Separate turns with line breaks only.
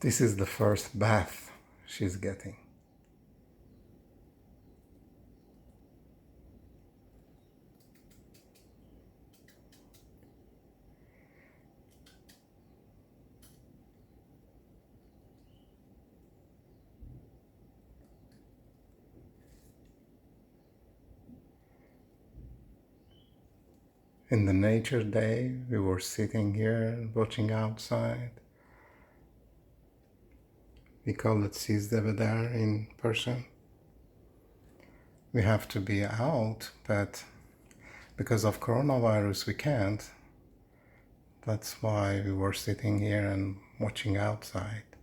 This is the first bath she's getting. In the nature day, we were sitting here watching outside. We call it Sizdevadar in Persian. We have to be out, but because of coronavirus we can't. That's why we were sitting here and watching outside.